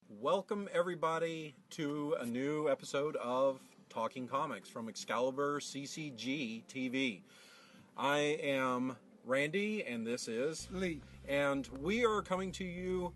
Welcome everybody to a new episode of Talking Comics from Excalibur CCG TV. I am Randy and this is Lee. And we are coming to you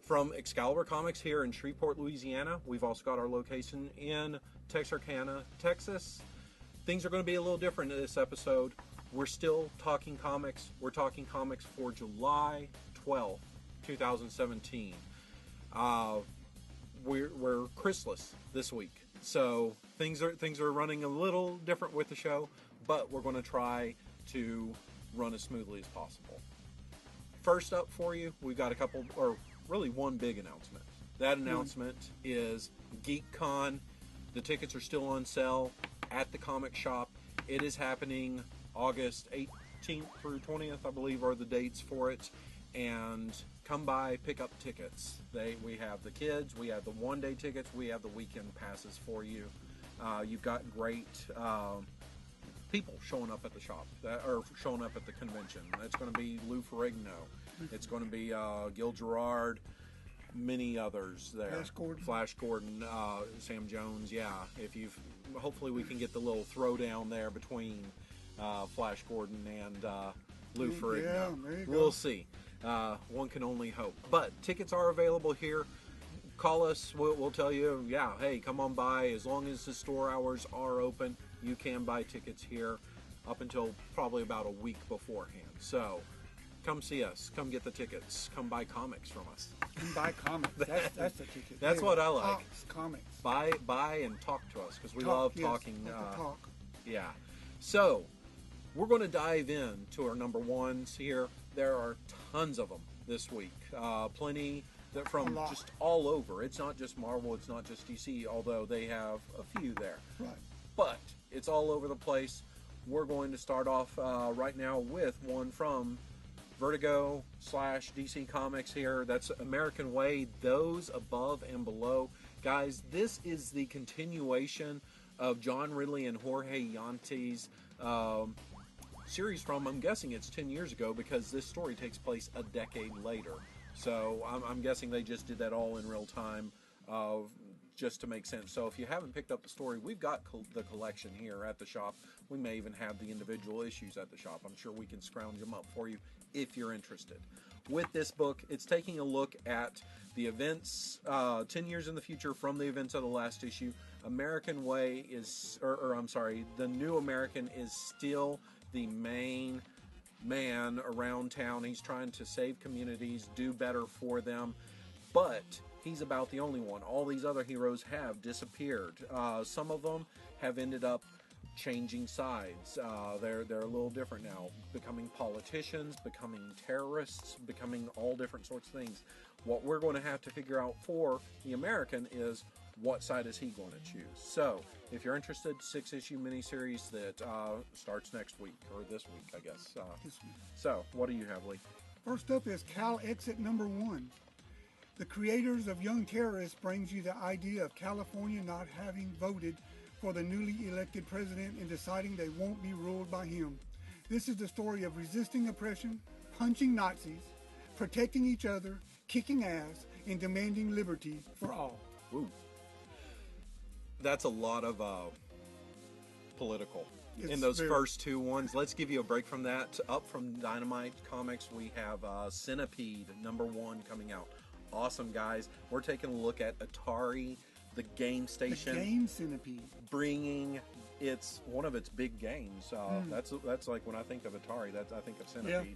from Excalibur Comics here in Shreveport, Louisiana. We've also got our location in Texarkana, Texas. Things are going to be a little different in this episode. We're still talking comics. We're talking comics for July 12th, 2017. We're Chrisless this week, so things are running a little different with the show, but we're going to try to run as smoothly as possible. First up for you, we've got a couple, or really one big announcement. That announcement is GeekCon. The tickets are still on sale at the comic shop. It is happening August 18th through 20th, I believe, are the dates for it. And come by, pick up tickets. We have the kids, we have the one-day tickets, we have the weekend passes for you. You've got great people showing up at the shop, or showing up at the convention. It's going to be Lou Ferrigno. It's going to be Gil Gerard, many others there. Flash Gordon, Sam Jones. Yeah, hopefully we can get the little throwdown there between Flash Gordon and Lou Ferrigno. Yeah, there you go. We'll see. One can only hope. But tickets are available here. Call us. We'll tell you, yeah, hey, come on by. As long as the store hours are open, you can buy tickets here up until probably about a week beforehand. So come see us. Come get the tickets. Come buy comics from us. Come buy comics. That's the ticket. That's what I like. Comics. Buy and talk to us because we love talking. Talk. Yeah. So we're going to dive into our number ones here. There are tons of them this week. Plenty from just all over. It's not just Marvel, it's not just DC, although they have a few there. Right. But it's all over the place. We're going to start off right now with one from Vertigo / DC Comics here. That's American Way, Those Above and Below. Guys, this is the continuation of John Ridley and Jorge Yante's series from, I'm guessing it's 10 years ago, because this story takes place a decade later. So I'm guessing they just did that all in real time, just to make sense. So if you haven't picked up the story, we've got the collection here at the shop. We may even have the individual issues at the shop. I'm sure we can scrounge them up for you if you're interested. With this book, it's taking a look at the events 10 years in the future from the events of the last issue. American Way is, the New American is still the main man around town. He's trying to save communities, do better for them, but he's about the only one. All these other heroes have disappeared. Some of them have ended up changing sides. They're a little different now, becoming politicians, becoming terrorists, becoming all different sorts of things. What we're going to have to figure out for the American is, what side is he going to choose? So, if you're interested, 6-issue miniseries that starts next week, or this week, I guess. This week. So, what do you have, Lee? First up is Cal Exit number 1. The creators of Young Terrorists brings you the idea of California not having voted for the newly elected president and deciding they won't be ruled by him. This is the story of resisting oppression, punching Nazis, protecting each other, kicking ass, and demanding liberty for all. Ooh. That's a lot of political in those first two ones. Let's give you a break from that. Up from Dynamite Comics, we have Centipede number 1 coming out. Awesome, guys. We're taking a look at Atari, the game station. The game Centipede. Bringing one of its big games. That's like when I think of Atari, I think of Centipede. Yeah.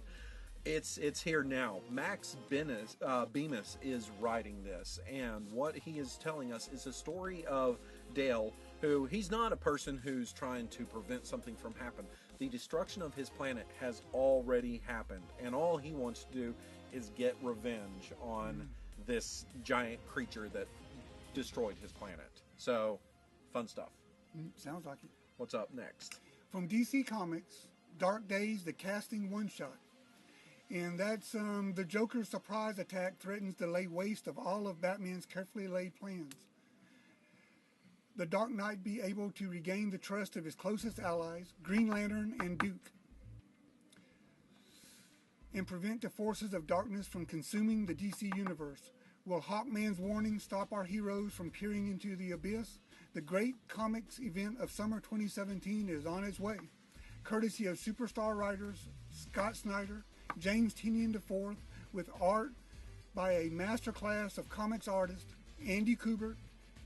It's here now. Max Bemis is writing this, and what he is telling us is a story of Dale, who, he's not a person who's trying to prevent something from happening. The destruction of his planet has already happened, and all he wants to do is get revenge on this giant creature that destroyed his planet. So, fun stuff. Sounds like it. What's up next? From DC Comics, Dark Days, the casting one-shot. And that's the Joker's surprise attack threatens to lay waste of all of Batman's carefully laid plans. The Dark Knight be able to regain the trust of his closest allies, Green Lantern and Duke, and prevent the forces of darkness from consuming the DC universe. Will Hawkman's warning stop our heroes from peering into the abyss? The great comics event of summer 2017 is on its way, courtesy of superstar writers Scott Snyder, James Tynion IV, with art by a masterclass of comics artists Andy Kubert,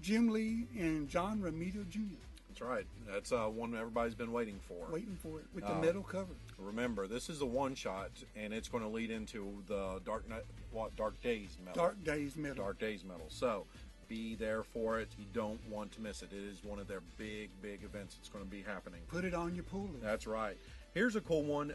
Jim Lee, and John Romita Jr. That's right. That's one everybody's been waiting for. Waiting for it with the metal cover. Remember, this is a one-shot, and it's going to lead into the Dark Days metal. Dark Days metal. Dark Days metal. So be there for it. You don't want to miss it. It is one of their big events that's going to be happening. Put it on your pull list. That's right. Here's a cool one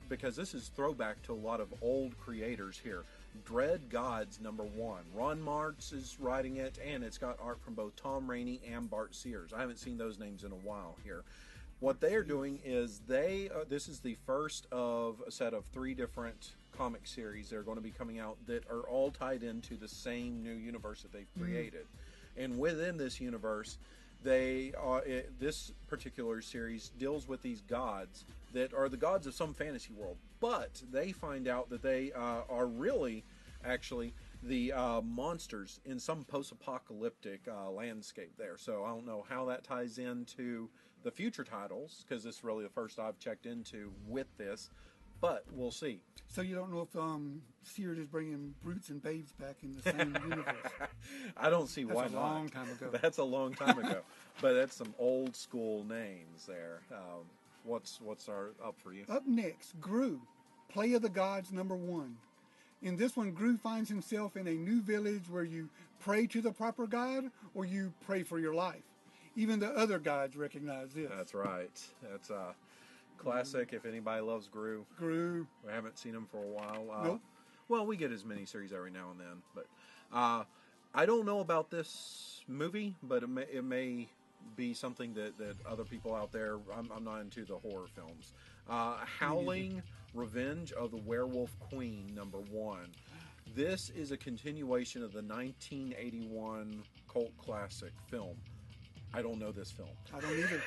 because this is throwback to a lot of old creators here. Dread Gods #1. Ron Martz is writing it, and it's got art from both Tom Rainey and Bart Sears. I haven't seen those names in a while here. What they are doing is this is the first of a set of 3 different comic series that are going to be coming out that are all tied into the same new universe that they've created. And within this universe, this particular series deals with these gods that are the gods of some fantasy world, but they find out that they are really actually the monsters in some post-apocalyptic landscape there. So I don't know how that ties into the future titles, because this is really the first I've checked into with this, but we'll see. So you don't know if Sears is bringing brutes and babes back in the same universe? I don't see why not. That's a long time ago. That's a long time ago. But that's some old school names there. What's up for you? Up next, Gru, Play of the Gods #1. In this one, Gru finds himself in a new village where you pray to the proper god or you pray for your life. Even the other gods recognize this. That's right. That's a classic. If anybody loves Gru. Gru. We haven't seen him for a while. Nope. Well, we get his miniseries every now and then. But I don't know about this movie, but it may be something that other people out there, I'm not into the horror films. Howling Revenge of the Werewolf Queen #1. This is a continuation of the 1981 cult classic film. I don't know this film. I don't either.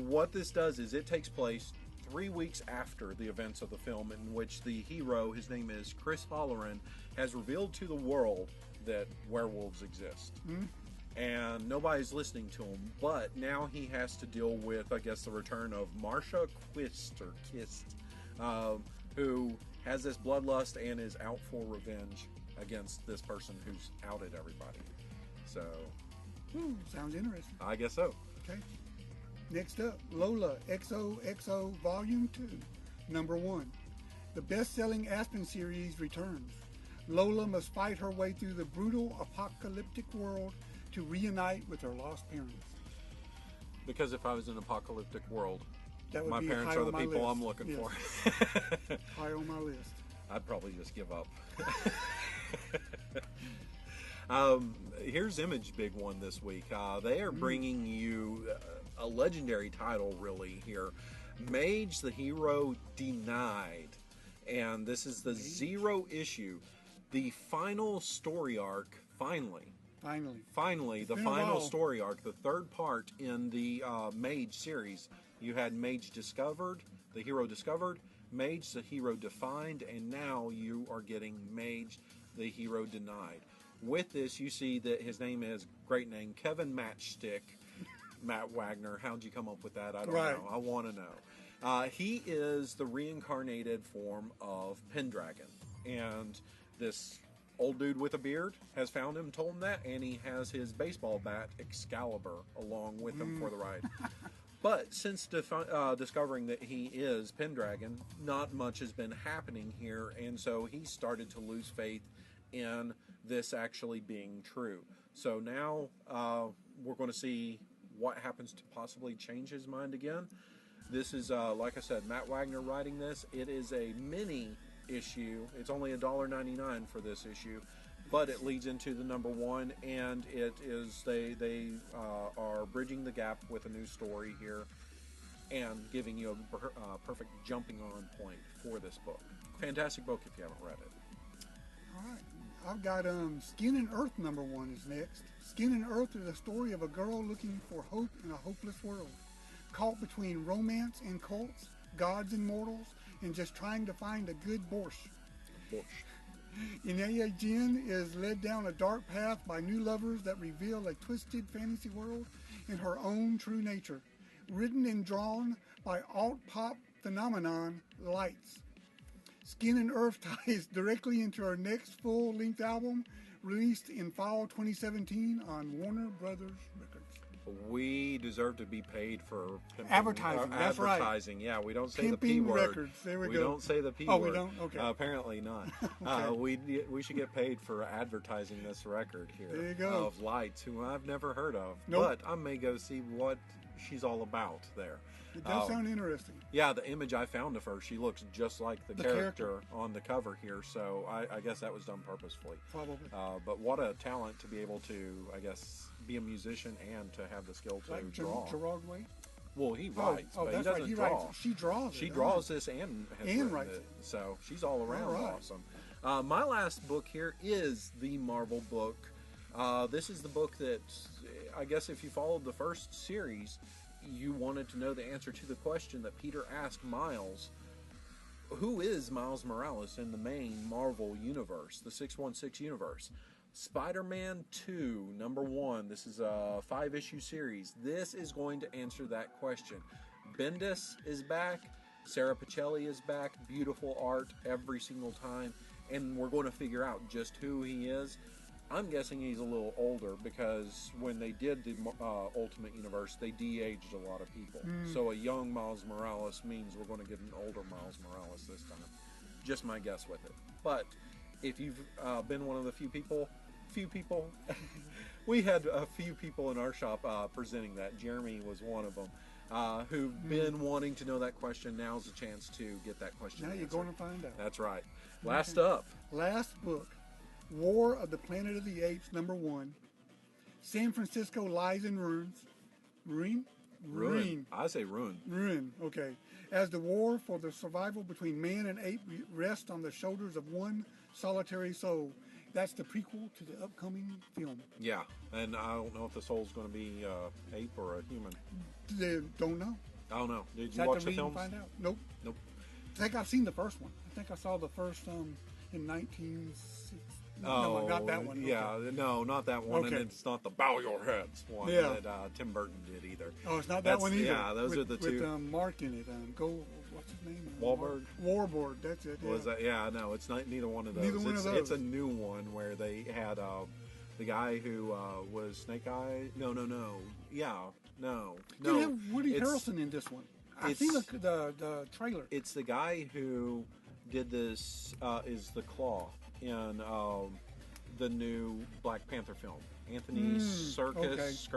What this does is it takes place 3 weeks after the events of the film, in which the hero, his name is Chris Halloran, has revealed to the world that werewolves exist. And nobody's listening to him, but now he has to deal with, I guess, the return of Marcia Kist, who has this bloodlust and is out for revenge against this person who's outed everybody. So, sounds interesting. I guess so. Okay. Next up, Lola XOXO Volume 2, #1. The best-selling Aspen series returns. Lola must fight her way through the brutal apocalyptic world to reunite with her lost parents. Because if I was in an apocalyptic world, That would my be parents high are the on my people list. I'm looking Yes. for. High on my list. I'd probably just give up. Here's Image big one this week. They are bringing you a legendary title really here. Mage the Hero Denied. And this is the 0 issue. The final story arc, finally, the final story arc, the 3rd part in the Mage series. You had Mage Discovered, the Hero Discovered, Mage the Hero Defined, and now you are getting Mage the Hero Denied. With this, you see that his name is, great name, Kevin Matchstick Matt Wagner. How'd you come up with that? I don't know. I want to know. He is the reincarnated form of Pendragon, and this old dude with a beard has found him, told him that, and he has his baseball bat Excalibur along with him for the ride. But since discovering that he is Pendragon, not much has been happening here, and so he started to lose faith in this actually being true. So now we're going to see what happens to possibly change his mind again. This is, like I said, Matt Wagner writing this. It is a mini issue. It's only $1.99 for this issue, but it leads into the #1, and it is they are bridging the gap with a new story here and giving you a perfect jumping on point for this book. Fantastic book if you haven't read it. All right. I've got Skin and Earth #1 is next. Skin and Earth is a story of a girl looking for hope in a hopeless world, caught between romance and cults, gods and mortals, and just trying to find a good borscht. Inaya Jin is led down a dark path by new lovers that reveal a twisted fantasy world in her own true nature. Written and drawn by alt-pop phenomenon Lights. Skin and Earth ties directly into her next full-length album, released in fall 2017 on Warner Brothers Records. We deserve to be paid for pimping, Advertising, that's right. advertising. Yeah, we don't say Pimping the P word. records, there we We go. don't say the P Oh, word. we don't? Okay. Apparently not. Okay. We should get paid for advertising this record here. There you go. Of Lights, who I've never heard of. Nope. But I may go see what she's all about there. It does sound interesting. Yeah, the image I found of her, she looks just like the character character on the cover here, so I guess that was done purposefully. Probably. But what a talent to be able to, I guess, be a musician and to have the skill to Like draw. Gerard Way? Well, he writes, but he that's doesn't right. He draw. writes. She draws it. She All draws right. this and has And written writes it. it. So she's all around All right. awesome. My last book here is the Marvel book. This is the book that, I guess if you followed the first series, you wanted to know the answer to the question that Peter asked Miles. Who is Miles Morales in the main Marvel universe, the 616 universe? Spider-Man 2, number 1. This is a 5-issue series. This is going to answer that question. Bendis is back. Sarah Pichelli is back. Beautiful art every single time. And we're going to figure out just who he is. I'm guessing he's a little older because when they did the Ultimate Universe, they de-aged a lot of people. So a young Miles Morales means we're going to get an older Miles Morales this time. Just my guess with it. But if you've been one of the few people, we had a few people in our shop presenting that. Jeremy was one of them who've been wanting to know that question. Now's the chance to get that question Now you're answered. going to find out. That's right. Last up. Last book, War of the Planet of the Apes, number 1. San Francisco lies in ruins. Ruin. I say ruin. Ruin, okay. As the war for the survival between man and ape rests on the shoulders of one solitary soul. That's the prequel to the upcoming film. Yeah, and I don't know if the soul's going to be ape or a human. They don't know. I don't know. Did you Have watch to the read and films? find out. Nope. Nope. I think I've seen the first one. I think I saw the first in 1960. Oh, No, not that one. Yeah, Okay. no, not that one, Okay. and it's not the bow your heads one Yeah. that Tim Burton did either. Oh, it's not That's- that one either. yeah, those with, are the two. With Mark in it. What's his name? Wahlberg? Warborg, that's it. Yeah. Was that? Yeah, no, it's not neither one of those. Neither one of those. It's a new one where they had the guy who was Snake Eye. No. Yeah, no. You have Woody It's- Harrelson in this one. I've seen the trailer. It's the guy who did this. Is the Claw in the new Black Panther film? Anthony Circus.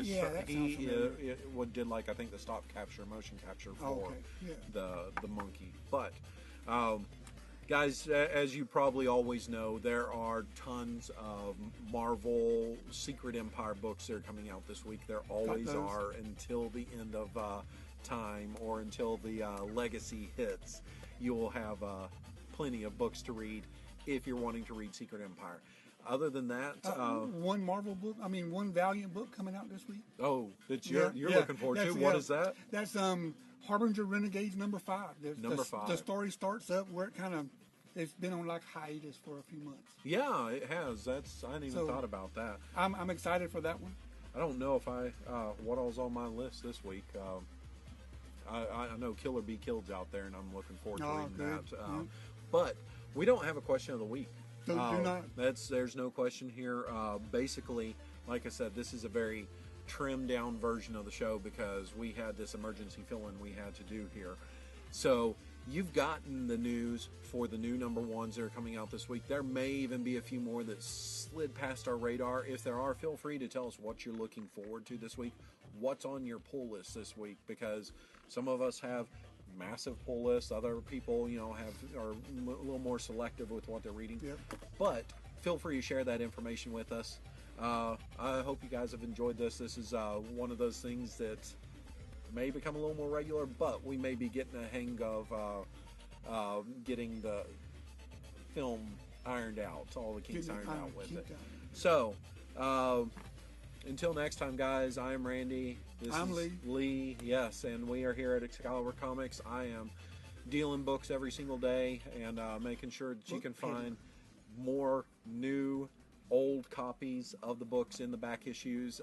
Yeah, that sounds familiar. Did like I think the stop capture, motion capture for Okay, yeah. the monkey. But guys, as you probably always know, there are tons of Marvel Secret Empire books that are coming out this week. There always those. are until the end of time or until the legacy hits. You will have plenty of books to read if you're wanting to read Secret Empire. Other than that, one Marvel book. One Valiant book coming out this week. oh, that you're looking forward to. What is that? That's Harbinger Renegades number 5. Number 5. The story starts up where it's been on like hiatus for a few months. Yeah, it has. I hadn't even So- thought about that. I'm excited for that one. I don't know if what all's on my list this week. I know Killer Be Killed's out there, and I'm looking forward to Oh, reading good. that. Yeah. But we don't have a question of the week. Do not. There's no question here. Basically, like I said, this is a very trimmed down version of the show because we had this emergency fill-in we had to do here. So you've gotten the news for the new number 1s that are coming out this week. There may even be a few more that slid past our radar. If there are, feel free to tell us what you're looking forward to this week. What's on your pull list this week? Because some of us have massive pull lists. Other people, are a little more selective with what they're reading. Yep. But feel free to share that information with us. I hope you guys have enjoyed this. This is one of those things that may become a little more regular, but we may be getting a hang of getting the film ironed out, all the kinks ironed out with it. So, until next time, guys, I'm Randy. I'm is Lee. Lee, yes, and we are here at Excalibur Comics. I am dealing books every single day and making sure that you can find more new, old copies of the books in the back issues.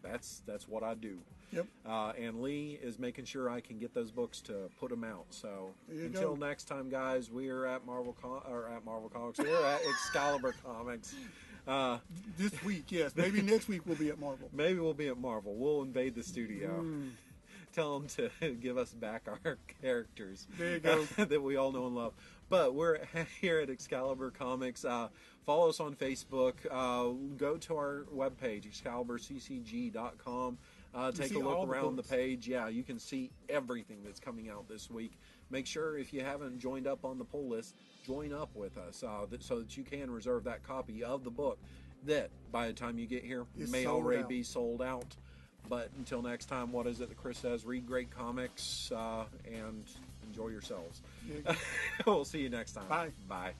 That's what I do. Yep. And Lee is making sure I can get those books to put them out. So There you until go. next time, guys, we are at Marvel Comics. We're at Excalibur Comics. This week, yes. Maybe next week we'll be at Marvel. Maybe we'll be at Marvel. We'll invade the studio. Tell them to give us back our characters. There you go. That we all know and love. But we're here at Excalibur Comics. Follow us on Facebook. Go to our webpage, excaliburccg.com. Take a see all look the around the books. page. Yeah, you can see everything that's coming out this week. Make sure, if you haven't joined up on the pull list, join up with us so that you can reserve that copy of the book that, by the time you get here, It's may sold already out. be sold out. But until next time, what is it that Chris says? Read great comics and enjoy yourselves. Yeah. We'll see you next time. Bye. Bye.